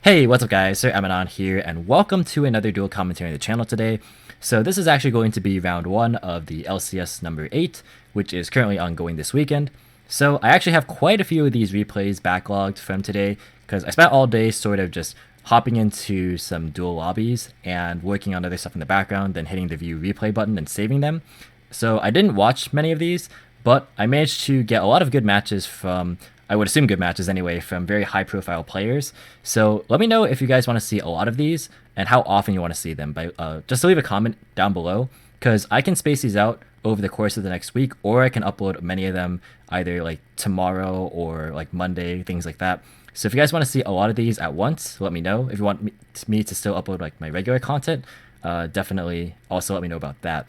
Hey, what's up guys, Sir Emanon here, and welcome to another dual commentary on the channel today. So this is actually going to be round 1 of the LCS number 8, which is currently ongoing this weekend. So I actually have quite a few of these replays backlogged from today, because I spent all day sort of just hopping into some dual lobbies and working on other stuff in the background, then hitting the view replay button and saving them. So I didn't watch many of these, but I managed to get a lot of good matches from, I would assume good matches anyway, from very high profile players. So let me know if you guys want to see a lot of these and how often you want to see them. Just leave a comment down below, because I can space these out over the course of the next week, or I can upload many of them either like tomorrow or like Monday, things like that. So if you guys want to see a lot of these at once, let me know. If you want me to still upload like my regular content, definitely also let me know about that.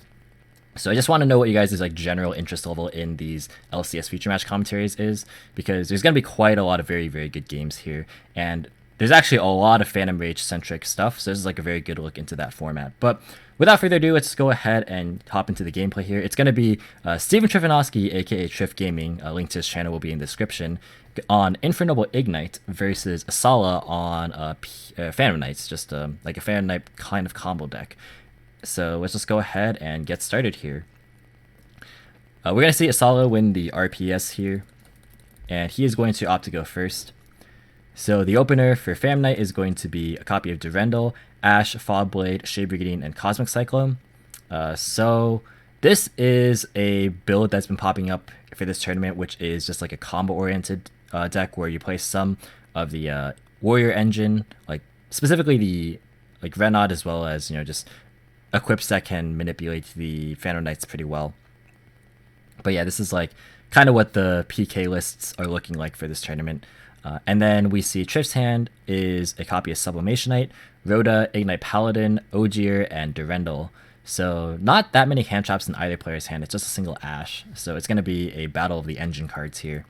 So I just want to know what you guys' like general interest level in these LCS feature match commentaries is, because there's going to be quite a lot of very, very good games here. And there's actually a lot of Phantom Rage centric stuff, so this is like a very good look into that format. But without further ado, let's go ahead and hop into the gameplay here. It's going to be Steven Trifanowski, aka Trif Gaming, a link to his channel will be in the description, on Infernoble Igknight versus Esala on Phantom Knights, just like a Phantom Knight kind of combo deck. So let's just go ahead and get started here. We're going to see Esala win the RPS here, and he is going to opt to go first. So the opener for Phantom Knight is going to be a copy of Durendal, Ashe, Fogblade, Shade Brigandine, and Cosmic Cyclone. So this is a build that's been popping up for this tournament, which is just like a combo-oriented deck where you play some of the Warrior engine, like specifically the like Renod, as well as, you know, just equips that can manipulate the Phantom Knights pretty well. But yeah, this is like kind of what the PK lists are looking like for this tournament. And then we see Trif's hand is a copy of Sublimation Knight, Rhoda, Igknight Paladin, Ogier, and Durendal. So not that many hand traps in either player's hand, it's just a single Ashe. So it's going to be a battle of the engine cards here.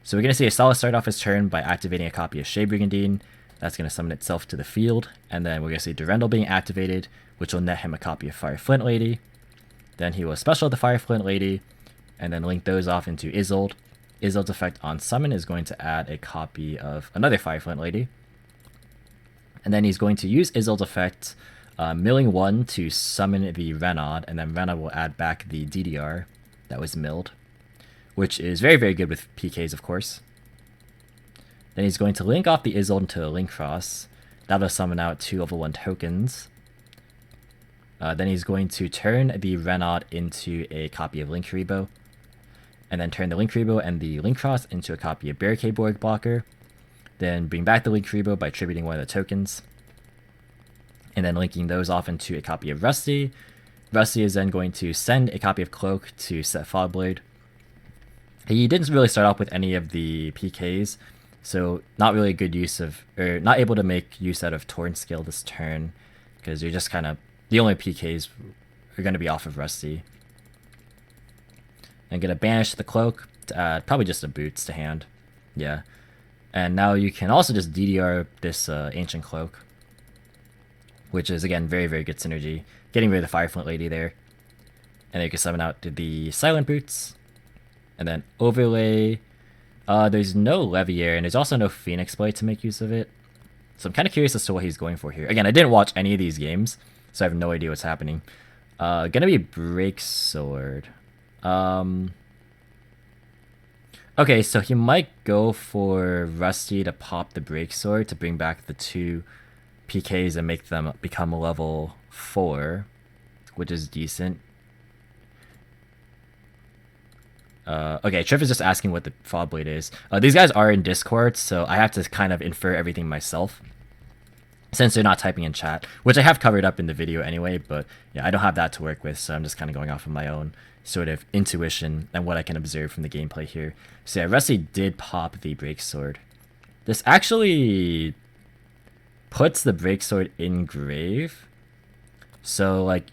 So we're going to see Esala start off his turn by activating a copy of Shade Brigandine. That's going to summon itself to the field. And then we're going to see Durendal being activated, which will net him a copy of Fire Flint Lady. Then he will special the Fire Flint Lady, and then link those off into Isolde. Isolde's effect on summon is going to add a copy of another Fire Flint Lady. And then he's going to use Isolde's effect, milling 1 to summon the Renod, and then Renod will add back the DDR that was milled, which is very, very good with PKs, of course. Then he's going to link off the Isolde into a Link Cross. That'll summon out 2 level 1 tokens. Then he's going to turn the Renod into a copy of Linkuriboh, and then turn the Linkuriboh and the Link Cross into a copy of Barricade Borg Blocker. Then bring back the Linkuriboh by tributing 1 of the tokens, and then linking those off into a copy of Rusty. Rusty is then going to send a copy of Cloak to set Fogblade. He didn't really start off with any of the PKs, so not really a good use of, or not able to make use out of Torrent Scale this turn, because you're just kind of, the only PKs are going to be off of Rusty. I'm going to banish the Cloak to add probably just a Boots to hand. Yeah. And now you can also just DDR this Ancient Cloak, which is, again, very, very good synergy. Getting rid of the Fire Flint Lady there. And then you can summon out the Silent Boots. And then overlay. There's no Leviair, and there's also no Phoenix Blade to make use of it. So I'm kind of curious as to what he's going for here. Again, I didn't watch any of these games, so I have no idea what's happening. Gonna be Break Sword. Okay, so he might go for Rusty to pop the Break Sword to bring back the 2 PKs and make them become level 4, which is decent. Okay, Trif is just asking what the Fogblade is. These guys are in Discord, so I have to kind of infer everything myself, since they're not typing in chat, which I have covered up in the video anyway, but yeah, I don't have that to work with, so I'm just kind of going off of my own sort of intuition and what I can observe from the gameplay here. So yeah, Rusty did pop the Break Sword. This actually puts the Break Sword in grave. So like,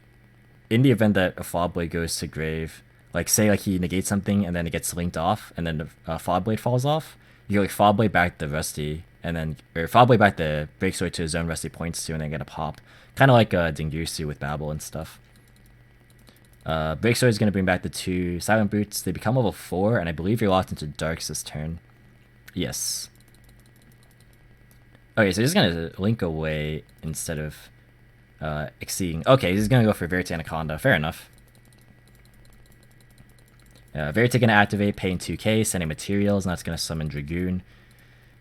in the event that a Fogblade goes to grave, like say like he negates something and then it gets linked off and then the Fogblade falls off, you like Fogblade back the Rusty, and then, or Fogblade back the Break Sword to his own Rusty points to, and then get a pop. Kind of like Dingirsu with Babel and stuff. Break Sword is going to bring back the 2 Silent Boots. They become level 4, and I believe you're locked into Darks this turn. Yes. Okay, so he's gonna link away instead of exceeding. Okay, he's gonna go for Verite Anaconda. Fair enough. Verite gonna activate, paying 2k, sending materials, and that's gonna summon Dragoon.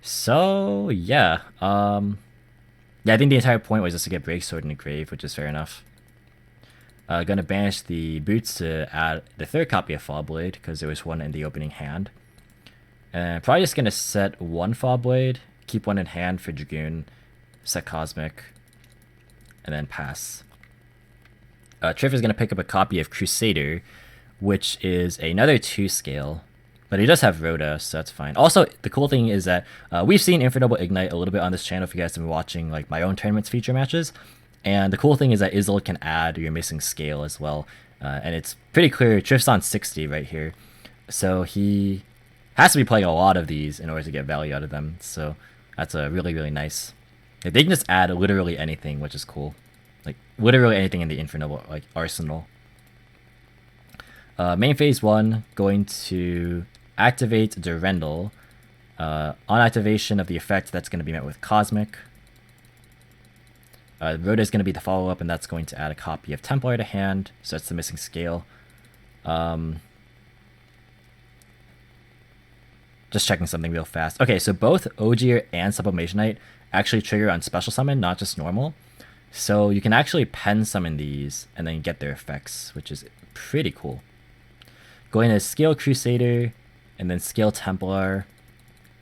So yeah, yeah, I think the entire point was just to get Breaksword in the grave, which is fair enough. Gonna banish the boots to add the third copy of Fall Blade because there was one in the opening hand. And probably just gonna set one Fall Blade, keep one in hand for Dragoon, set Cosmic, and then pass. Trif is gonna pick up a copy of Crusader, which is another 2 scale, but he does have Rhoda, so that's fine. Also, the cool thing is that we've seen Infernoble Igknight a little bit on this channel if you guys have been watching like my own tournaments feature matches. And the cool thing is that Isolde can add your missing scale as well. And it's pretty clear Trif's on 60 right here. So he has to be playing a lot of these in order to get value out of them. So that's a really, really nice. Like, they can just add literally anything, which is cool. Like literally anything in the Infernoble like arsenal. Main phase 1, going to activate Durendal. On activation of the effect, that's going to be met with Cosmic. Rhoda is going to be the follow-up, and that's going to add a copy of Templar to hand, so that's the missing scale. Just checking something real fast. Okay, so both Ogier and Sublimation Knight actually trigger on special summon, not just normal. So you can actually pen summon these and then get their effects, which is pretty cool. Going to Scale Crusader, and then Scale Templar,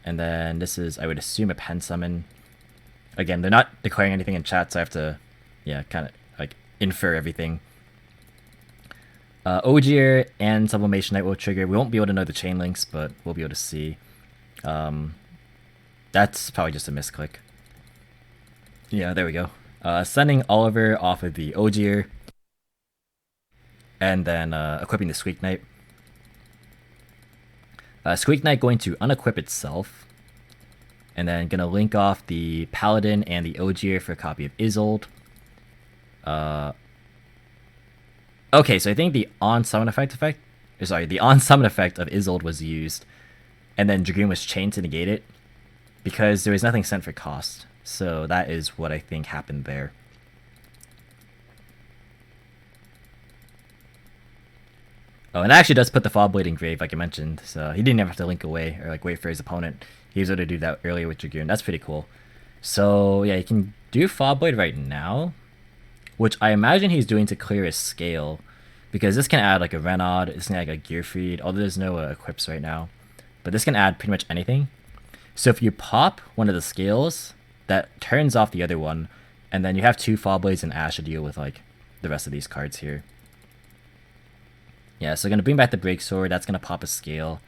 and then this is, I would assume, a pen summon. Again, they're not declaring anything in chat, so I have to, yeah, kind of like infer everything. Ogier and Sublimation Knight will trigger. We won't be able to know the chain links, but we'll be able to see. That's probably just a misclick. Yeah, there we go. Sending Oliver off of the Ogier, and then equipping the Squeak Knight. Squeak Knight going to unequip itself, and then gonna link off the Paladin and the Ogier for a copy of Isolde. Okay, so I think the on-summon effect, the on-summon effect of Isolde was used, and then Dragoon was chained to negate it, because there was nothing sent for cost. So that is what I think happened there. Oh, and it actually does put the Fall Blade in grave, like I mentioned, so he didn't even have to link away or like wait for his opponent. He was able to do that earlier with Dragoon. That's pretty cool. So yeah, he can do Fall Blade right now, which I imagine he's doing to clear his scale, because this can add like a Renaud, this can add like a Gearfried, although there's no equips right now. But this can add pretty much anything. So if you pop one of the scales, that turns off the other one, and then you have 2 Fall Blades and Ash to deal with like the rest of these cards here. Yeah, so gonna bring back the Breaksword, that's gonna pop a scale.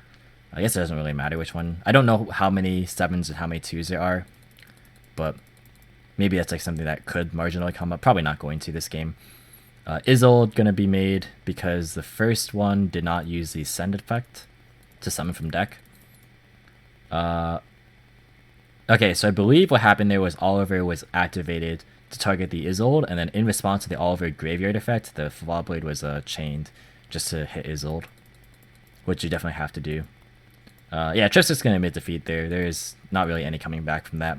I guess it doesn't really matter which one. I don't know how many 7s and how many 2s there are, but maybe that's like something that could marginally come up. Probably not going to this game. Isolde gonna be made because the first one did not use the Send effect to summon from deck. Okay, so I believe what happened there was Oliver was activated to target the Isolde, and then in response to the Oliver graveyard effect, the Fall Blade was chained just to hit Isolde, which you definitely have to do. Yeah, Trif's just gonna admit defeat there. There is not really any coming back from that.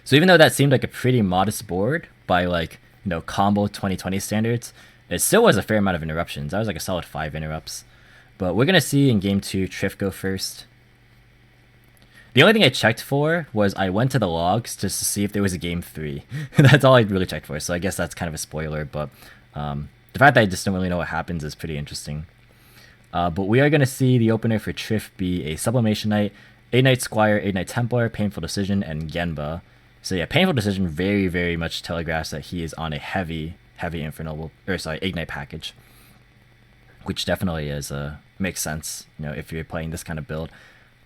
So even though that seemed like a pretty modest board by like, you know, combo 2020 standards, it still was a fair amount of interruptions. That was like a solid 5 interrupts. But we're gonna see in game 2 Trif go first. The only thing I checked for was I went to the logs just to see if there was a game 3. That's all I really checked for, so I guess that's kind of a spoiler, but the fact that I just don't really know what happens is pretty interesting. But we are going to see the opener for Trif be a Sublimation Knight, Igknight Squire, Igknight Templar, Painful Decision, and Genba. So yeah, Painful Decision very, very much telegraphs that he is on a heavy Igknight package. Which definitely is makes sense, you know, if you're playing this kind of build.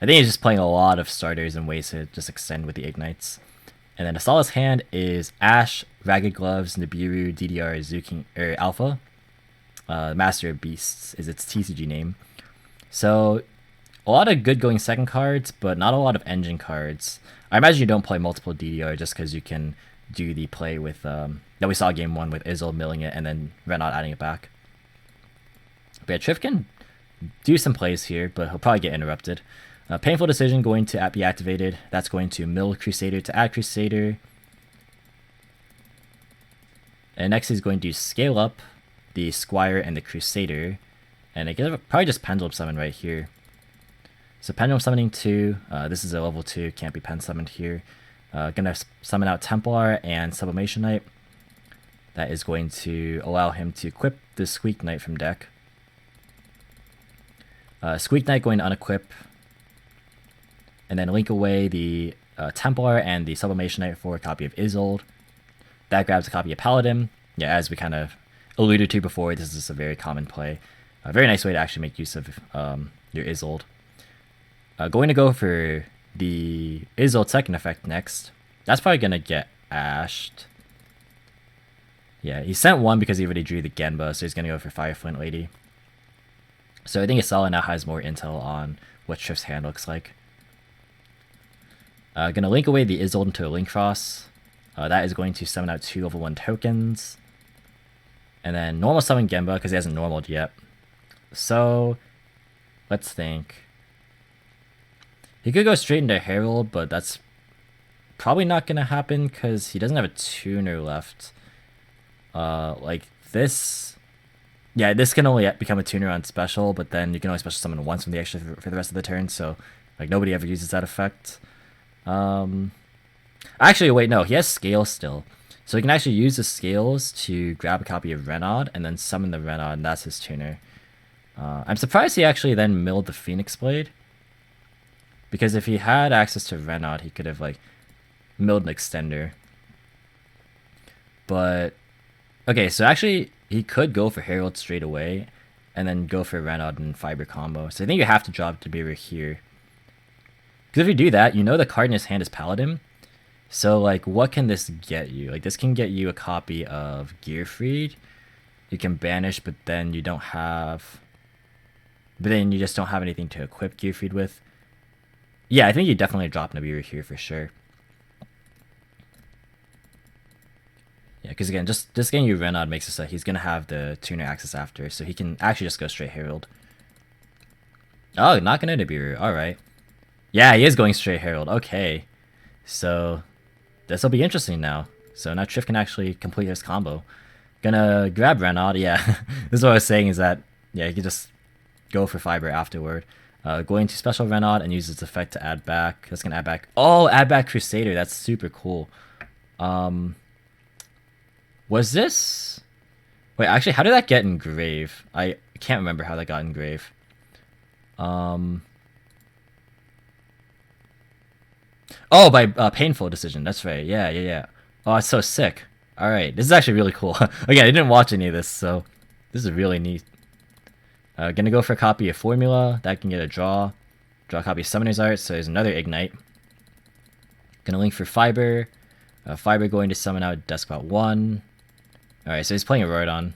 I think he's just playing a lot of starters and ways to just extend with the Ignites. And then Esala's hand is Ash, Ragged Gloves, Nibiru, DDR, Zuking, Alpha. Master of Beasts is its TCG name. So a lot of good going second cards, but not a lot of engine cards. I imagine you don't play multiple DDR just because you can do the play with that we saw game 1 with Isolde milling it and then Renaud adding it back. But yeah, Trif can do some plays here, but he'll probably get interrupted. Painful Decision going to be activated. That's going to mill Crusader to add Crusader. And next he's going to scale up the Squire and the Crusader. And I guess probably just Pendulum Summon right here. So Pendulum Summoning 2. This is a level 2. Can't be pen summoned here. Gonna summon out Templar and Sublimation Knight. That is going to allow him to equip the Squeak Knight from deck. Squeak Knight going to unequip. And then link away the Templar and the Sublimation Knight for a copy of Isolde. That grabs a copy of Paladin. Yeah, as we kind of alluded to before, this is a very common play. A very nice way to actually make use of your Isolde. Going to go for the Isolde second effect next. That's probably going to get ashed. Yeah, he sent one because he already drew the Genba, so he's going to go for Fire Flint Lady. So I think Esala now has more intel on what Trif's hand looks like. Gonna link away the Isolde into a Link Cross. That is going to summon out 2 level 1 tokens. And then normal summon Genba because he hasn't normaled yet. So let's think. He could go straight into Herald, but that's probably not gonna happen because he doesn't have a tuner left. Like this. Yeah, this can only become a tuner on special, but then you can only special summon once from the extra for the rest of the turn, so like nobody ever uses that effect. Actually, wait, no, he has scales still. So he can actually use the scales to grab a copy of Renaud and then summon the Renaud, and that's his tuner. I'm surprised he actually then milled the Phoenix Blade. Because if he had access to Renaud, he could have like milled an extender. But okay, so actually he could go for Herald straight away and then go for Renaud and Fiber combo. So I think you have to drop to be over here. Because if you do that, you know the card in his hand is Paladin. So like what can this get you? Like this can get you a copy of Gearfried. You can banish, but then you don't have... But then you just don't have anything to equip Gearfried with. Yeah, I think you definitely drop Nibiru here for sure. Yeah, because again, just getting you Renaud makes it so he's going to have the tuner access after, so he can actually just go straight Herald. Oh, not going to Nibiru, alright. Yeah, he is going straight Herald, okay. So, this will be interesting now. So now Trif can actually complete his combo. Gonna grab Renaud, yeah. This is what I was saying is that, yeah, he can just go for Fiber afterward. Going to special Renaud and use its effect to add back. That's gonna add back. Oh, add back Crusader. That's super cool. Was this? Wait, actually, how did that get engrave? I can't remember how that got engrave. Oh, by Painful Decision. That's right. Yeah. Oh, it's so sick. All right, this is actually really cool. Again, I didn't watch any of this, so this is really neat. Gonna go for a copy of Formula. That can get a draw. Draw a copy of Summoner's Art, so there's another Ignite. Gonna link for Fiber. Fiber going to summon out Despot 1. Alright, so he's playing a Rorodon.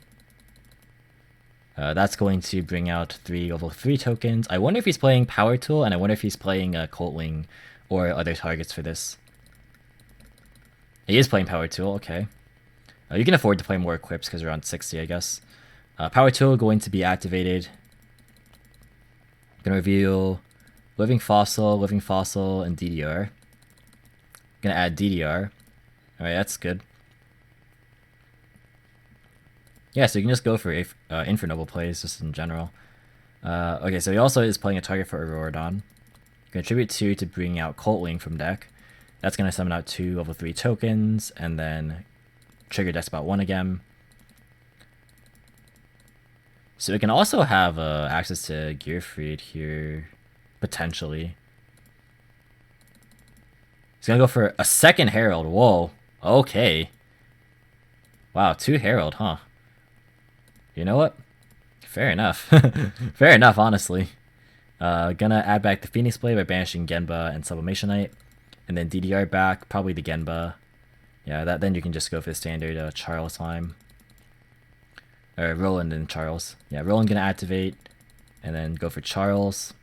That's going to bring out 3 level 3 tokens. I wonder if he's playing Power Tool, and I wonder if he's playing Coltling or other targets for this. He is playing Power Tool, okay. You can afford to play more equips because we're on 60, I guess. Power Tool going to be activated. Gonna reveal Living Fossil, and DDR. Gonna add DDR. Alright, that's good. Yeah, so you can just go for Infernoble plays just in general. Okay, so he also is playing a target for Auroradon. Contribute 2 to bring out Coltling from deck. That's gonna summon out 2 level 3 tokens, and then trigger Despot 1 again. So we can also have access to Gearfried here, potentially. He's gonna go for a second Herald. Whoa. Okay. Wow, 2 Herald, huh? You know what? Fair enough. Fair enough, honestly. Gonna add back the Phoenix Blade by banishing Genba and Sublimation Knight. And then DDR back, probably the Genba. Yeah, then you can just go for the standard Charles line. Or Roland and Charles. Yeah, Roland gonna activate. And then go for Charles.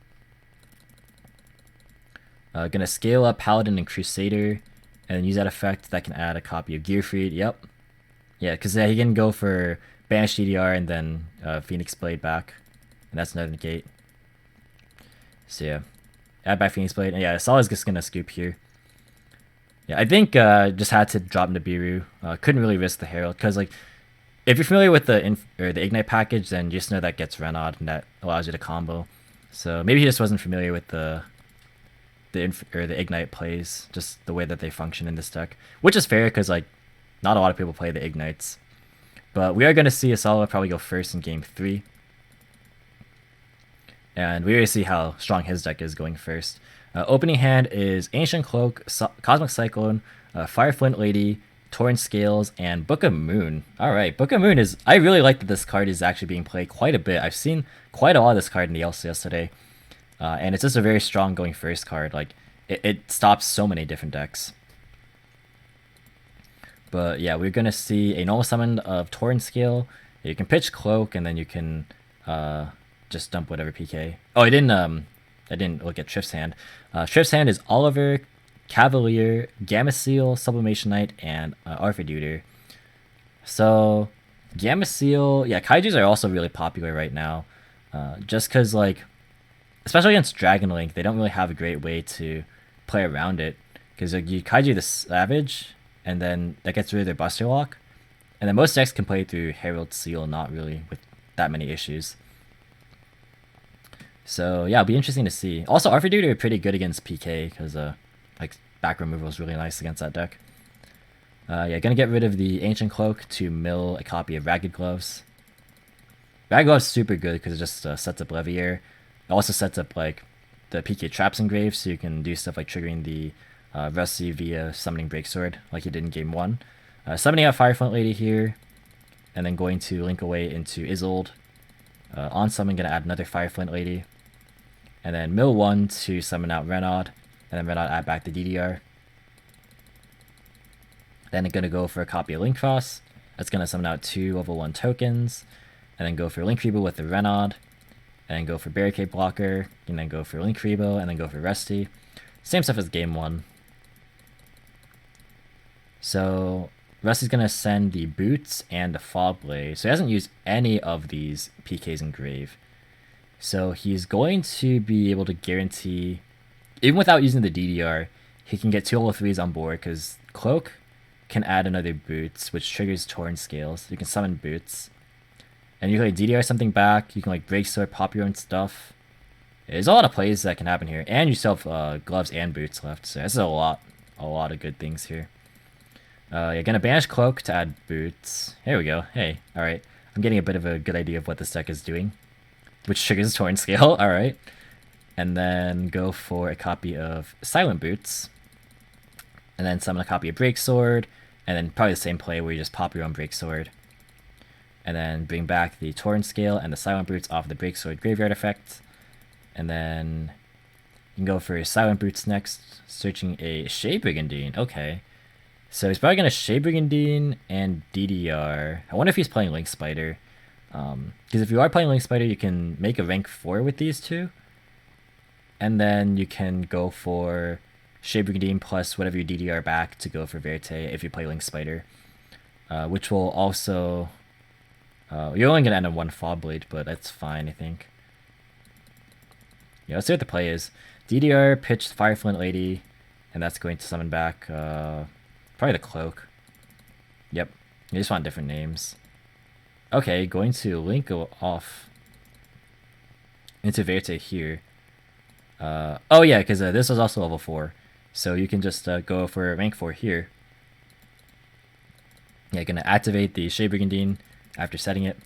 Gonna scale up Paladin and Crusader. And then use that effect that can add a copy of Gearfried. Yep. Yeah, because he can go for Banish DDR and then Phoenix Blade back. And that's another negate. So yeah. Add by Phoenix Blade. And yeah, Esala's just gonna scoop here. Yeah, I think just had to drop Nibiru. Couldn't really risk the Herald because like if you're familiar with the Ignite package, then you just know that gets Renaud and that allows you to combo. So maybe he just wasn't familiar with the Ignite plays, just the way that they function in this deck, which is fair because like not a lot of people play the Ignites. But we are going to see Esala probably go first in game 3. And we already see how strong his deck is going first. Opening hand is Ancient Cloak, Cosmic Cyclone, Fire Flint Lady, Torrent Scales, and Book of Moon. Alright, Book of Moon is... I really like that this card is actually being played quite a bit. I've seen quite a lot of this card in the LCS today. And it's just a very strong going first card. Like, it stops so many different decks. But yeah, we're going to see a normal summon of Torrent Scale. You can pitch Cloak, and then you can just dump whatever PK. Oh, I didn't look at Trif's hand. Trif's hand is Oliver, Cavalier, Gamma Seal, Sublimation Knight, and Arthur. So, Gamma Seal... Yeah, Kaijus are also really popular right now. Just because, like... Especially against Dragon Link, they don't really have a great way to play around it. Because like, you Kaiju the Savage, and then that gets rid of their Buster Lock. And then most decks can play through Herald Seal, not really with that many issues. So yeah, it'll be interesting to see. Also, Arthur are pretty good against PK, because like back removal is really nice against that deck. Yeah, gonna get rid of the Ancient Cloak to mill a copy of Ragged Gloves. Ragged Gloves is super good because it just sets up Levier. It also sets up like the PK Traps Engraved, so you can do stuff like triggering the Rusty via summoning Breaksword, like you did in game 1. Summoning out Firefront Lady here, and then going to link away into Isolde. On summon, gonna add another Fireflint Lady, and then mill 1 to summon out Renaud, and then Renaud add back the DDR. Then I'm gonna go for a copy of Link Cross. That's gonna summon out 2 level 1 tokens, and then go for Link Rebo with the Renaud. And then go for Barricade Blocker, and then go for Link Rebo, and then go for Rusty. Same stuff as game 1. So Rusty's going to send the Boots and the Fog Blade. So he hasn't used any of these PKs in Grave. So he's going to be able to guarantee, even without using the DDR, he can get 2 level 3s on board, because Cloak can add another Boots, which triggers Torrent Scales. You can summon Boots. And you can like DDR something back. You can like Breaksword, pop your own stuff. There's a lot of plays that can happen here. And you still have gloves and boots left. So this is a lot of good things here. You're gonna banish Cloak to add boots. Here we go. Hey, alright. I'm getting a bit of a good idea of what this deck is doing. Which triggers Torrent Scale, alright. And then go for a copy of Silent Boots. And then summon a copy of Breaksword. And then probably the same play where you just pop your own Breaksword. And then bring back the Torrent Scale and the Silent Boots off the Breaksword Graveyard effect. And then you can go for Silent Boots next, searching a Shade Brigandine. Okay. So he's probably going to Shade Brigandine and DDR. I wonder if he's playing Link Spider. Because if you are playing Link Spider, you can make a rank 4 with these two. And then you can go for Shade Brigandine plus whatever your DDR back to go for Verte if you play Link Spider. Which will also... you're only going to end on 1 Fog Blade, but that's fine, I think. Yeah, let's see what the play is. DDR pitched Fireflint Lady, and that's going to summon back probably the Cloak. Yep, you just want different names. Okay, going to link off into Verte here. Oh yeah, because this was also level 4. So you can just go for rank 4 here. Yeah, going to activate the Shade Brigandine after setting it,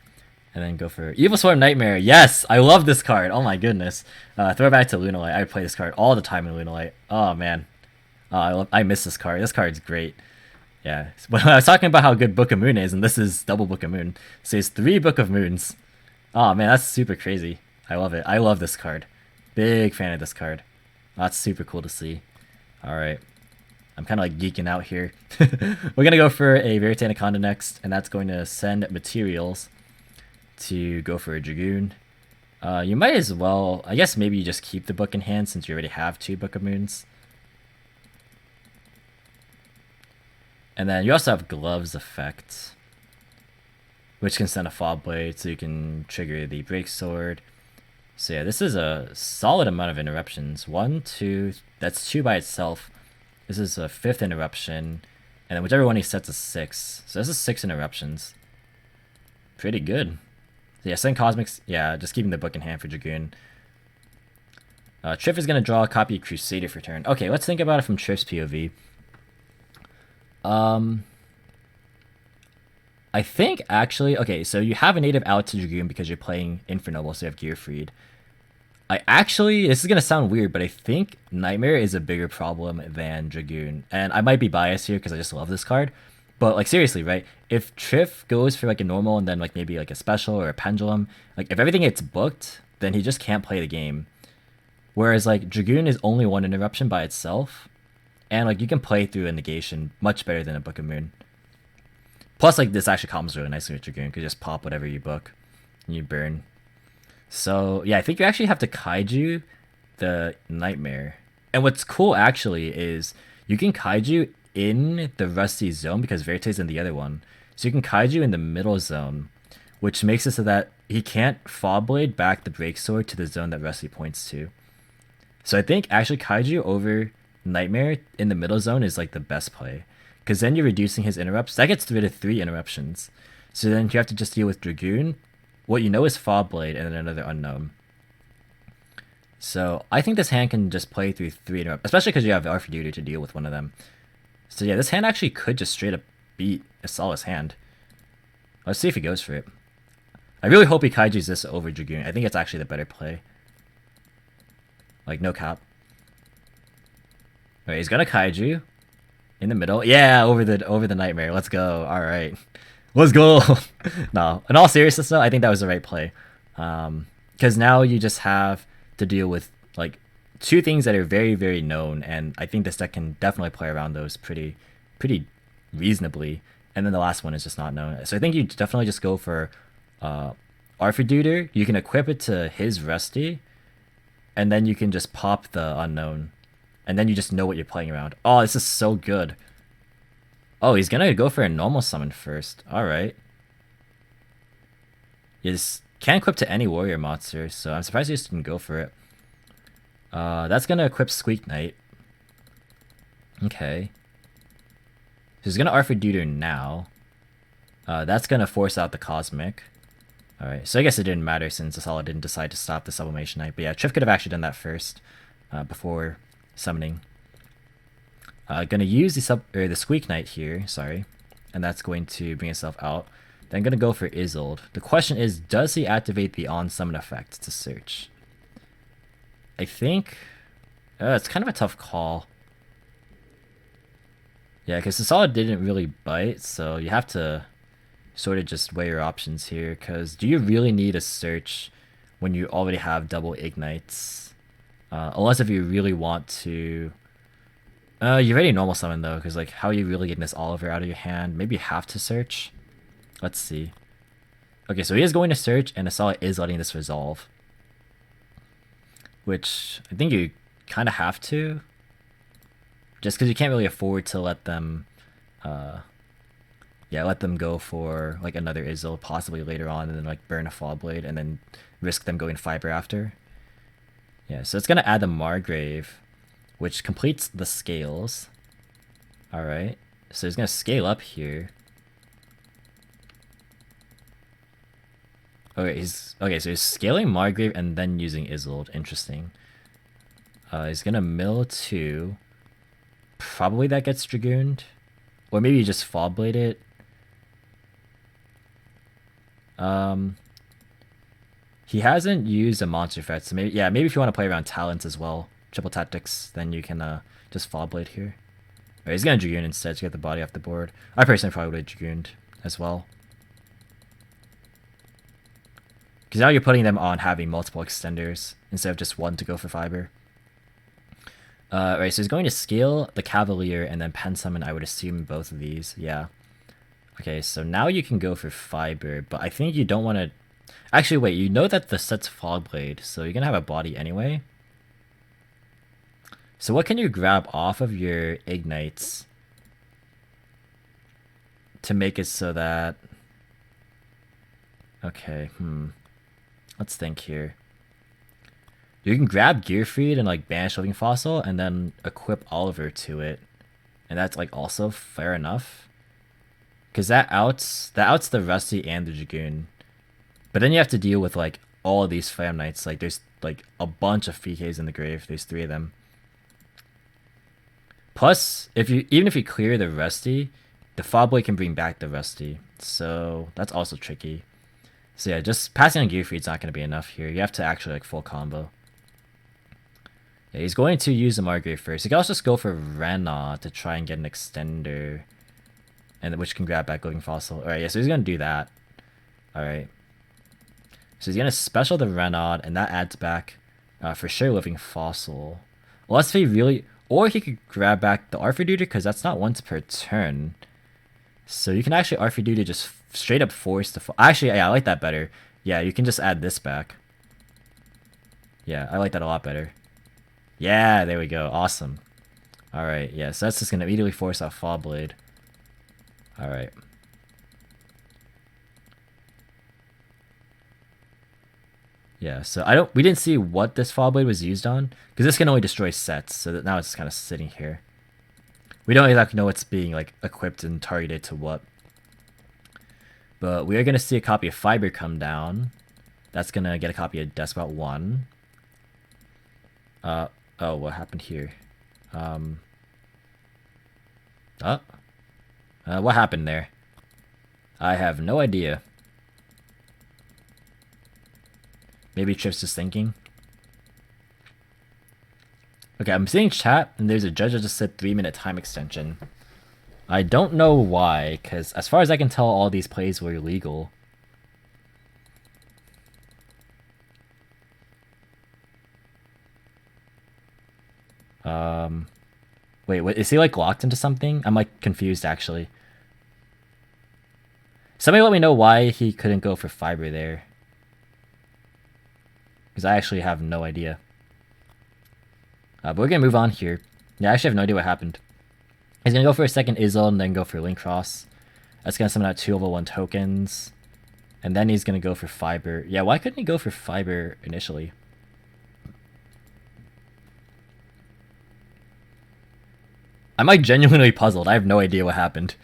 and then go for Evil Swarm Nightmare. Yes, I love this card. Oh my goodness. Throwback to Lunalight. I play this card all the time in Lunalight. Oh man, I miss this card. This card's great. Yeah, when I was talking about how good Book of Moon is, and this is double Book of Moon, so it's 3 Book of Moons. Oh man, that's super crazy. I love it. I love this card. Big fan of this card. That's super cool to see. All right. I'm kind of like geeking out here. We're going to go for a Verite Anaconda next, and that's going to send materials to go for a Dragoon. You might as well, I guess maybe you just keep the book in hand since you already have 2 Book of Moons. And then you also have Gloves effect, which can send a Fog Blade, so you can trigger the Breaksword, So yeah, this is a solid amount of interruptions. 1, 2, that's 2 by itself. This is a 5th interruption, and then whichever one he sets is 6. So this is 6 interruptions. Pretty good. So yeah, send Cosmics. Yeah, just keeping the book in hand for Dragoon. Trif is gonna draw a copy of Crusader for turn. Okay, let's think about it from Trif's POV. I think actually, okay, so you have a native out to Dragoon because you're playing Infernoble, so you have Gearfried. This is gonna sound weird, but I think Nightmare is a bigger problem than Dragoon. And I might be biased here because I just love this card. But like seriously, right? If Trif goes for like a normal and then like maybe like a special or a pendulum, like if everything gets booked, then he just can't play the game. Whereas like Dragoon is only 1 interruption by itself. And like you can play through a negation much better than a Book of Moon. Plus like this actually combos really nicely with Dragoon. You could just pop whatever you book and you burn. So yeah, I think you actually have to kaiju the Nightmare. And what's cool actually is you can kaiju in the Rusty zone because Verite's in the other one. So you can kaiju in the middle zone, which makes it so that he can't Fob Blade back the Breaksword to the zone that Rusty points to. So I think actually kaiju over Nightmare in the middle zone is like the best play. Because then you're reducing his interrupts. That gets rid of 3 interruptions. So then you have to just deal with Dragoon. What you know is Fob Blade and then another unknown. So I think this hand can just play through 3 interrupts. Especially because you have Arthur to deal with one of them. So yeah, this hand actually could just straight up beat Esala's hand. Let's see if he goes for it. I really hope he kaijus this over Dragoon. I think it's actually the better play. Like, no cap. Alright, he's gonna kaiju. In the middle. Yeah, over the Nightmare. Let's go. Alright. Let's go! No, in all seriousness though, I think that was the right play. Because now you just have to deal with, like, 2 things that are very, very known, and I think this deck can definitely play around those pretty reasonably. And then the last one is just not known. So I think you definitely just go for Arthur. You can equip it to his Rusty, and then you can just pop the unknown. And then you just know what you're playing around. Oh, this is so good. Oh, he's gonna go for a normal summon first. Alright. You just can't equip to any warrior monster, so I'm surprised he just didn't go for it. That's gonna equip Squeak Knight. Okay. So he's gonna Arthur now. That's gonna force out the Cosmic. Alright, so I guess it didn't matter since Esala didn't decide to stop the Sublimation Knight. But yeah, Trif could have actually done that first, before summoning. Gonna use the Squeak Knight here, sorry. And that's going to bring itself out. Then gonna go for Isolde. The question is, does he activate the on-summon effect to search? I think... it's kind of a tough call. Yeah, because Esala didn't really bite, so you have to sort of just weigh your options here. Because do you really need a search when you already have double Ignites? Unless if you really want to... you're ready normal summon though, because like, how are you really getting this Oliver out of your hand? Maybe you have to search? Let's see. Okay, so he is going to search, and Esala is letting this resolve. Which, I think you kind of have to. Just because you can't really afford to let them... let them go for like another Isolde possibly later on, and then like burn a Fall Blade, and then risk them going Fiber after. Yeah, so it's going to add the Margrave, which completes the scales. Alright, so he's going to scale up here. Okay, so he's scaling Margrave and then using Isolde. Interesting. He's going to mill 2. Probably that gets Dragooned. Or maybe you just Fall Blade it. He hasn't used a monster effect, so maybe if you want to play around talents as well, triple tactics, then you can just Fall Blade here. Alright, he's gonna Dragoon instead to get the body off the board. I personally probably would have Dragooned as well. Because now you're putting them on having multiple extenders instead of just one to go for Fiber. Right, so he's going to scale the Cavalier and then pen summon, I would assume, both of these. Yeah. Okay, so now you can go for Fiber, but I think you don't want to... Actually, wait, you know that the set's Fog Blade, so you're going to have a body anyway. So what can you grab off of your Ignites to make it so that... Okay, let's think here. You can grab Gear Feed and like banish Living Fossil and then equip Oliver to it. And that's like also fair enough. Cause that outs the Rusty and the Dragoon. But then you have to deal with like all of these Flam Knights. Like there's like a bunch of PKs in the grave. There's 3 of them. Plus, even if you clear the Rusty, the Fobblade can bring back the Rusty. So that's also tricky. So yeah, just passing on Gear Feed's not gonna be enough here. You have to actually like full combo. Yeah, he's going to use the Margrave first. He can also just go for Rena to try and get an extender. And which can grab back Living Fossil. Alright, yeah, so he's gonna do that. Alright. So he's gonna special the Renaud, and that adds back for sure Living Fossil. Unless if he really, or he could grab back the Arthur Duder, because that's not once per turn. So you can actually Arthur Duder just straight up force the. Actually, yeah, I like that better. Yeah, you can just add this back. Yeah, I like that a lot better. Yeah, there we go. Awesome. Alright, yeah, so that's just gonna immediately force out Fall Blade. Alright. Yeah, so we didn't see what this Fall Blade was used on, because this can only destroy sets, so that now it's kind of sitting here. We don't exactly know what's being like equipped and targeted to what. But we are gonna see a copy of Fiber come down. That's gonna get a copy of Despot 1. Oh, what happened here? What happened there? I have no idea. Maybe Trif's just thinking. Okay, I'm seeing chat, and there's a judge that just said 3-minute time extension. I don't know why, because as far as I can tell, all these plays were illegal. Wait, what, is he like locked into something? I'm like confused actually. Somebody let me know why he couldn't go for Fiber there. Because I actually have no idea. But we're going to move on here. Yeah, I actually have no idea what happened. He's going to go for a second Izzle and then go for Link Cross. That's going to summon out 2 level 1 tokens. And then he's going to go for Fiber. Yeah, why couldn't he go for Fiber initially? I'm like genuinely puzzled. I have no idea what happened.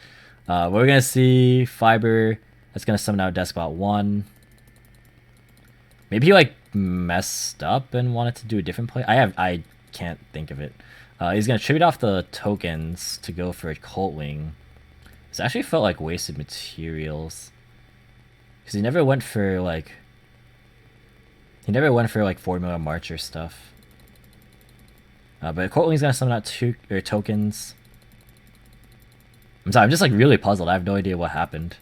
We're going to see Fiber. That's going to summon out Despot 1. Maybe he like messed up and wanted to do a different play. I can't think of it. He's going to tribute off the tokens to go for a Cult Wing. This actually felt like wasted materials. Because he never went for like... Formula Marcher stuff. But Cult Wing's going to summon out 2 tokens. I'm sorry, I'm just like really puzzled. I have no idea what happened.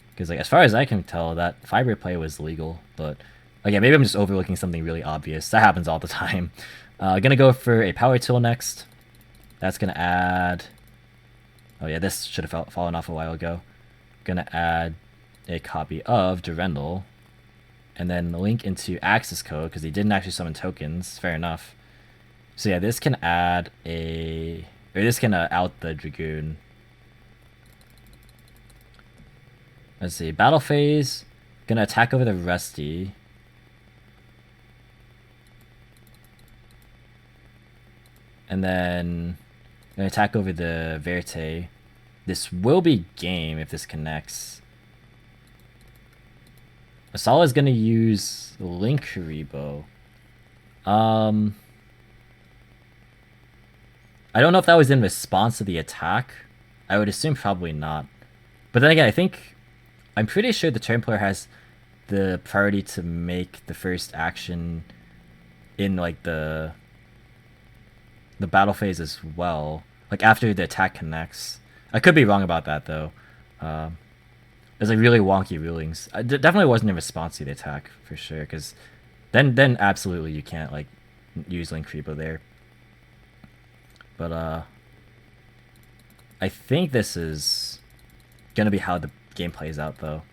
Because like as far as I can tell, that Fiber play was legal. But okay, maybe I'm just overlooking something really obvious. That happens all the time. Gonna go for a Power Tool next. That's gonna add... Oh yeah, this should have fallen off a while ago. Gonna add a copy of Durendal. And then link into Access Code, because he didn't actually summon tokens. Fair enough. So yeah, this can add a... Or this can out the Dragoon. Let's see. Battle phase. Gonna attack over the Rusty. And then gonna attack over the Verte. This will be game if this connects. Esala is gonna use Link Rebo. I don't know if that was in response to the attack. I would assume probably not. But then again, I'm pretty sure the turn player has the priority to make the first action in like the battle phase as well. Like after the attack connects. I could be wrong about that though. There's like really wonky rulings. It definitely wasn't in response to the attack for sure. Because then absolutely you can't like use Link Rebo there. But I think this is gonna be how the game plays out though.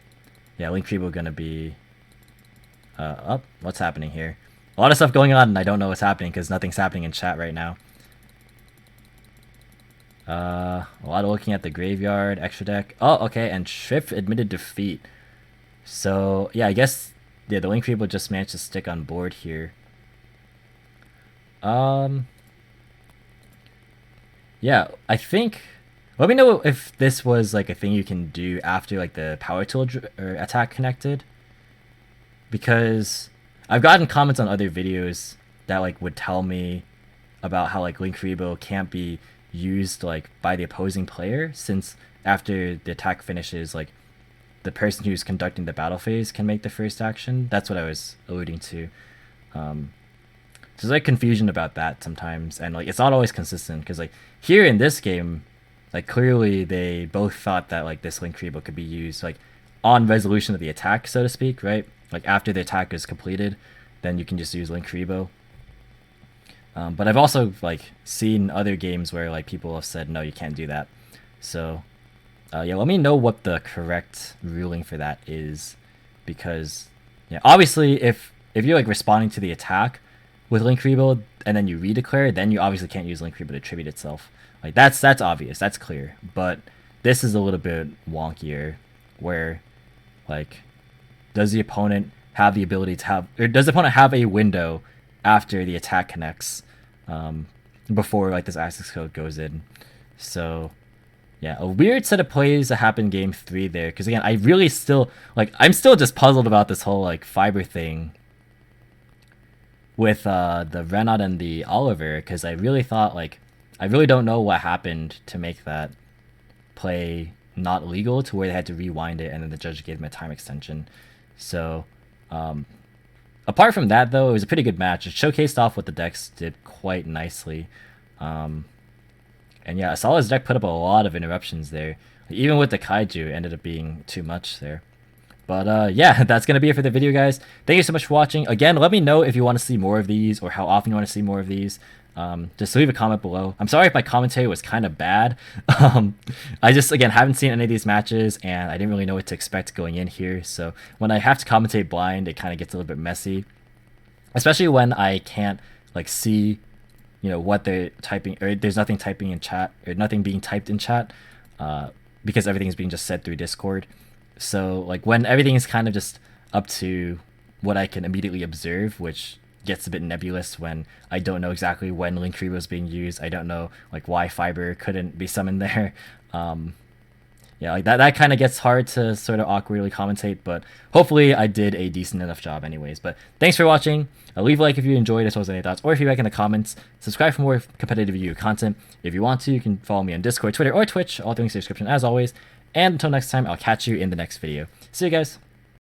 Yeah, Link Rebo gonna be up. What's happening here? A lot of stuff going on and I don't know what's happening because nothing's happening in chat right now. A lot of looking at the graveyard, extra deck. Oh, okay, and Trif admitted defeat. So yeah, I guess the Link Rebo just managed to stick on board here. Um, yeah, I think. Let me know if this was like a thing you can do after like the power tool or attack connected, because I've gotten comments on other videos that like would tell me about how like Linkuriboh can't be used like by the opposing player, since after the attack finishes, like the person who's conducting the battle phase can make the first action. That's what I was alluding to. Um, so there's like confusion about that sometimes, and like it's not always consistent, because like here in this game, like clearly they both thought that like this Linkuriboh could be used like on resolution of the attack, so to speak, right? Like after the attack is completed, then you can just use Linkuriboh. But I've also like seen other games where like people have said no, you can't do that. So yeah, let me know what the correct ruling for that is, because yeah, obviously if you're like responding to the attack with Linkuriboh and then you redeclare, then you obviously can't use Linkuriboh to tribute itself. Like that's obvious, that's clear. But this is a little bit wonkier, where like does the opponent have the ability to have, or does the opponent have a window after the attack connects, before like this access code goes in? So yeah, a weird set of plays that happened game 3 there, because again, I really still like, I'm still just puzzled about this whole like fiber thing with the Renat and the Oliver, because I really thought like, I really don't know what happened to make that play not legal to where they had to rewind it and then the judge gave them a time extension. So apart from that though, it was a pretty good match. It showcased off what the decks did quite nicely. And yeah, Esala's deck put up a lot of interruptions there. Even with the Kaiju, it ended up being too much there. But yeah, that's going to be it for the video, guys. Thank you so much for watching. Again, let me know if you want to see more of these or how often you want to see more of these. Just leave a comment below. I'm sorry if my commentary was kind of bad. I just, again, haven't seen any of these matches, and I didn't really know what to expect going in here. So when I have to commentate blind, it kind of gets a little bit messy. Especially when I can't like see, you know, what they're typing, or there's nothing typing in chat, or nothing being typed in chat, because everything is being just said through Discord. So like when everything is kind of just up to what I can immediately observe, which gets a bit nebulous when I don't know exactly when Linkuriboh is being used. I don't know like why fiber couldn't be summoned there. Yeah, like that kind of gets hard to sort of awkwardly commentate, but hopefully I did a decent enough job anyways. But thanks for watching. Leave a like if you enjoyed, as well as any thoughts or feedback in the comments. Subscribe for more competitive Yu-Gi-Oh content. If you want to, you can follow me on Discord, Twitter, or Twitch. All things in the description as always. And until next time, I'll catch you in the next video. See you guys.